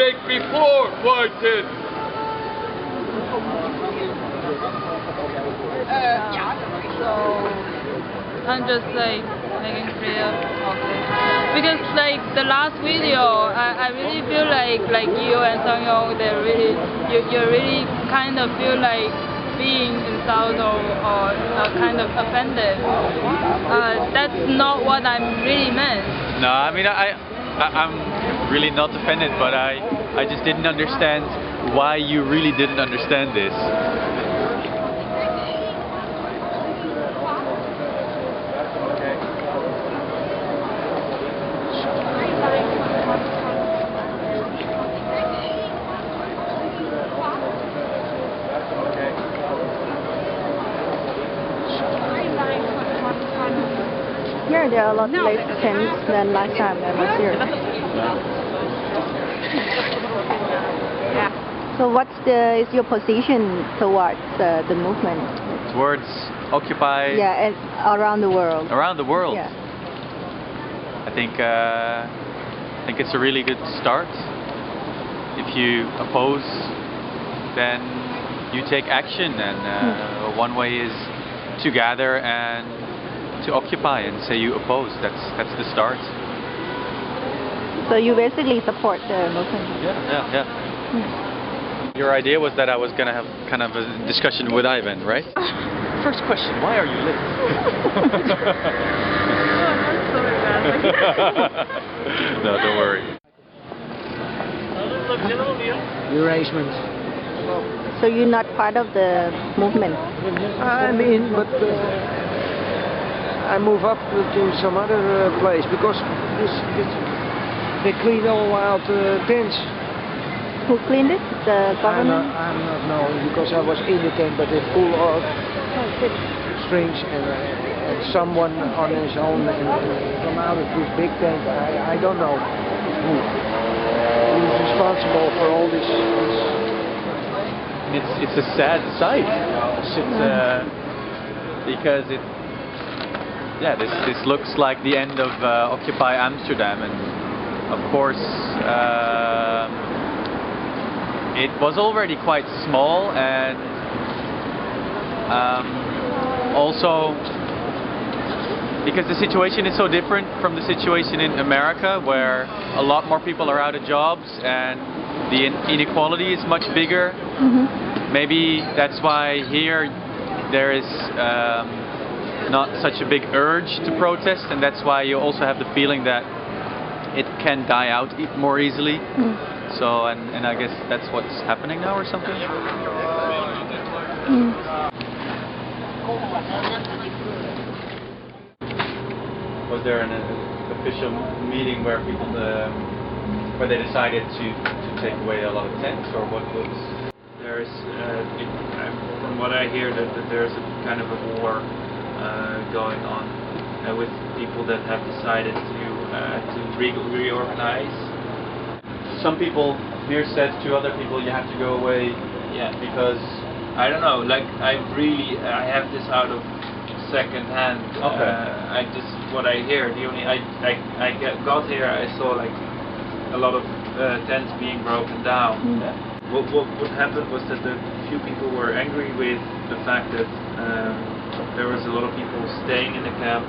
week before wanted. So I'm just like making clear, okay. Because like the last video, I really feel like you and Sung-Yong, you really kind of feel like being insulted or kind of offended. That's not what I really meant. No, I mean I'm really not offended, but I just didn't understand why you really didn't understand this. Here there are a lot less tents than last time I was here. So what's is your position towards the movement? Towards Occupy. Yeah, and around the world. Around the world. Yeah. I think it's a really good start. If you oppose, then you take action, and one way is to gather and to occupy and say you oppose. That's the start. So you basically support the movement? Yeah. Your idea was that I was going to have kind of a discussion with Aiwen, right? First question, why are you late? No, don't worry. Erasement. So you're not part of the movement? I'm in, but I move up to some other place because they clean all out tents. Who cleaned it? The government? I'm not knowing because I was in the tent, but they pull off strings and someone on his own and come out of this big tent. I don't know who's responsible for all this. It's a sad sight. Because this looks like the end of Occupy Amsterdam, and of course it was already quite small, and also because the situation is so different from the situation in America, where a lot more people are out of jobs and the inequality is much bigger. Maybe that's why here there is not such a big urge to protest, and that's why you also have the feeling that it can die out more easily. So, and I guess that's what's happening now or something? Was there an official meeting where people, where they decided to take away a lot of tents, or what was? There's, from what I hear, that there's a kind of a war going on with people that have decided to reorganize. Some people here said to other people, you have to go away. Yeah, because I don't know. Like I have this out of second hand. Okay. What I hear. The only I got here, I saw like a lot of tents being broken down. What happened was that a few people were angry with the fact that there was a lot of people staying in the camp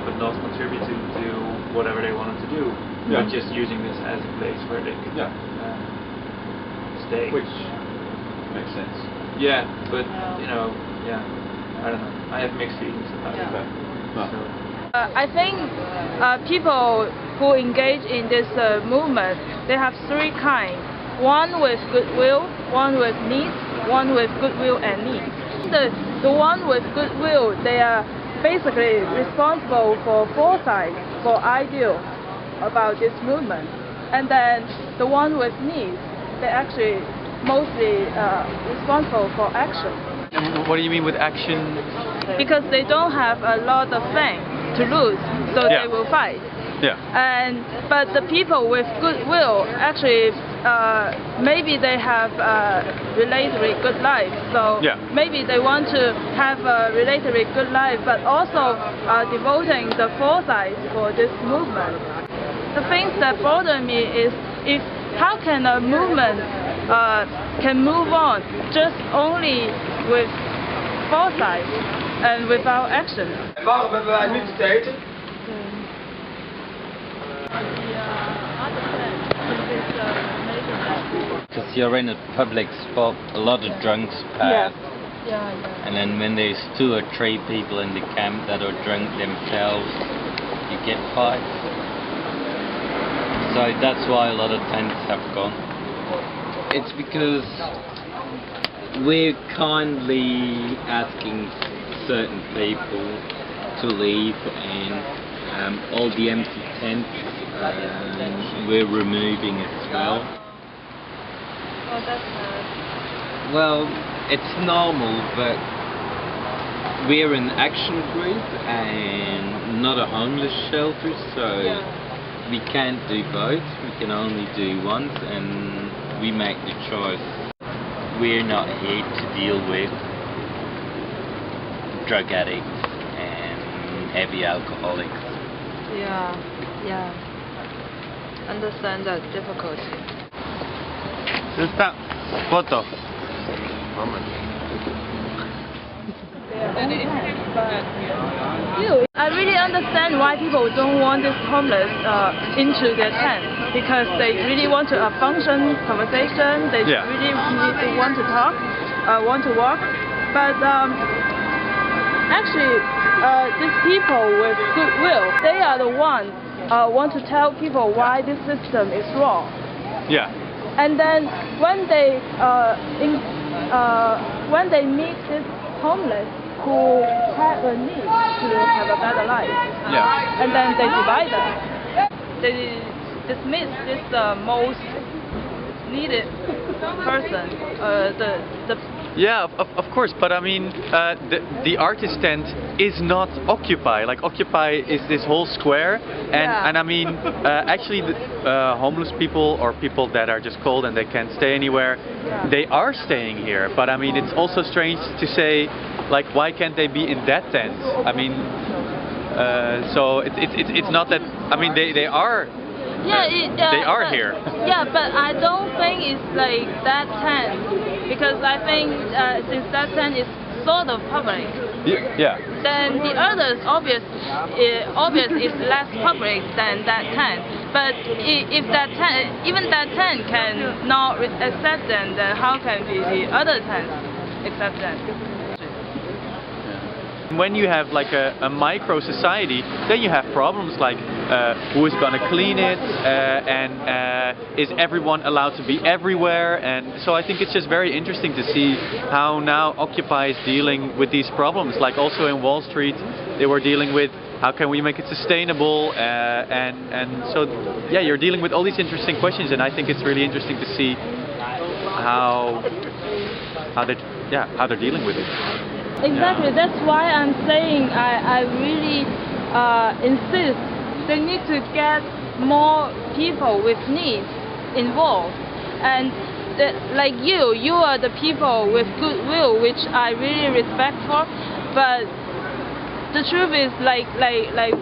but not contributing to whatever they wanted to do, but just using this as a place where they could stay. Which makes sense. Yeah, but you know, I don't know. I have mixed feelings about it. So. I think people who engage in this movement, they have three kinds. One with goodwill, one with needs, one with goodwill and needs. The one with goodwill, they are basically responsible for foresight, for ideal about this movement. And then the one with needs, they're actually mostly responsible for action. And what do you mean with action? Because they don't have a lot of things to lose, so they will fight. But the people with goodwill, actually, maybe they have a relatively good life, so maybe they want to have a relatively good life, but also devoting the foresight for this movement. The things that bother me is if how can a movement can move on just only with foresight and without action? Waarom hebben wij nu te eten? Because you're in a public spot, a lot of drunks pass. Yeah. And then when there's 2 or 3 people in the camp that are drunk themselves, you get fights. So that's why a lot of tents have gone. It's because we're kindly asking certain people to leave, and all the empty tents we're removing as well. Oh, that's nice. Well, it's normal, but we're an action group and not a homeless shelter, so we can't do both. We can only do one, and we make the choice. We're not here to deal with drug addicts and heavy alcoholics. Yeah. Understand that difficulty. Sister, photo. I really understand why people don't want this homeless into their tent, because they really want to function conversation. They really want to talk, want to walk. But actually, these people with goodwill, they are the ones want to tell people why this system is wrong. Yeah. And then when they meet this homeless who have a need to have a better life, and then they divide them. They dismiss this most needed person. Yeah, of course, but I mean, the artist tent is not Occupy. Like, Occupy is this whole square, and I mean, actually, the homeless people or people that are just cold and they can't stay anywhere, they are staying here. But I mean, it's also strange to say, like, why can't they be in that tent? I mean, so it's not that. I mean, they are. They are here. Yeah, but I don't think it's like that tent, because I think since that tent is sort of public, then the others obvious is less public than that tent. But if that tent, even that tent can not accept them, then how can the other tents accept them? When you have like a micro society, then you have problems like who is going to clean it, and is everyone allowed to be everywhere? And so I think it's just very interesting to see how now Occupy is dealing with these problems. Like also in Wall Street, they were dealing with how can we make it sustainable, and so yeah, you're dealing with all these interesting questions, and I think it's really interesting to see how they're dealing with it. Exactly, that's why I'm saying I really insist they need to get more people with needs involved. And like you are the people with goodwill, which I really respect for. But the truth is, like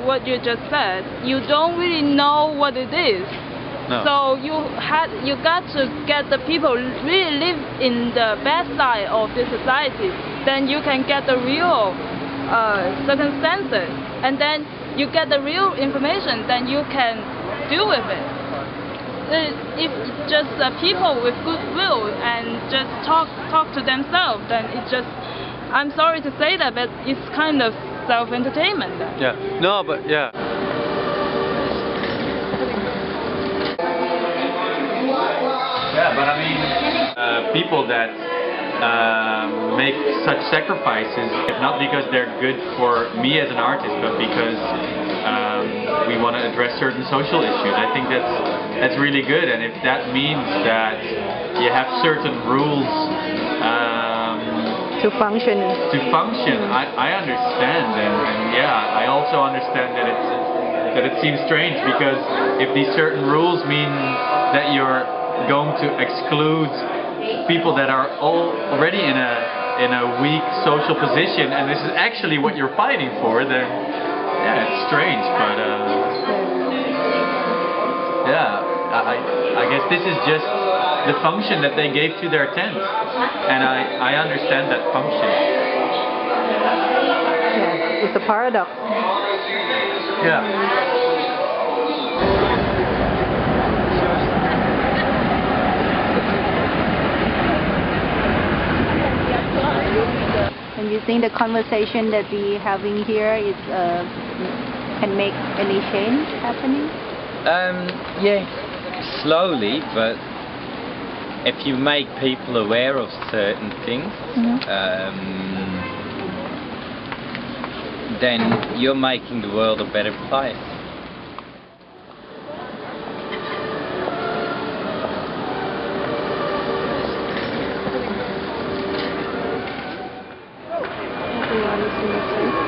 what you just said, you don't really know what it is. No. So you got to get the people really live in the best side of the society. Then you can get the real circumstances, and then you get the real information. Then you can deal with it. If just people with goodwill and just talk to themselves, then it just, I'm sorry to say that, but it's kind of self-entertainment. Yeah. No, but yeah. Yeah, but I mean, people that make such sacrifices, not because they're good for me as an artist, but because we want to address certain social issues. I think that's really good, and if that means that you have certain rules to function. I understand, and yeah, I also understand that it seems strange, because if these certain rules mean that you're going to exclude people that are already in a weak social position, and this is actually what you're fighting for, then yeah, it's strange, but yeah, I guess this is just the function that they gave to their tent, and I understand that function. Yeah, it's a paradox. Yeah. And you think the conversation that we having here is can make any change happening? Yeah, slowly, but if you make people aware of certain things, then you're making the world a better place. Everyone is in the tent.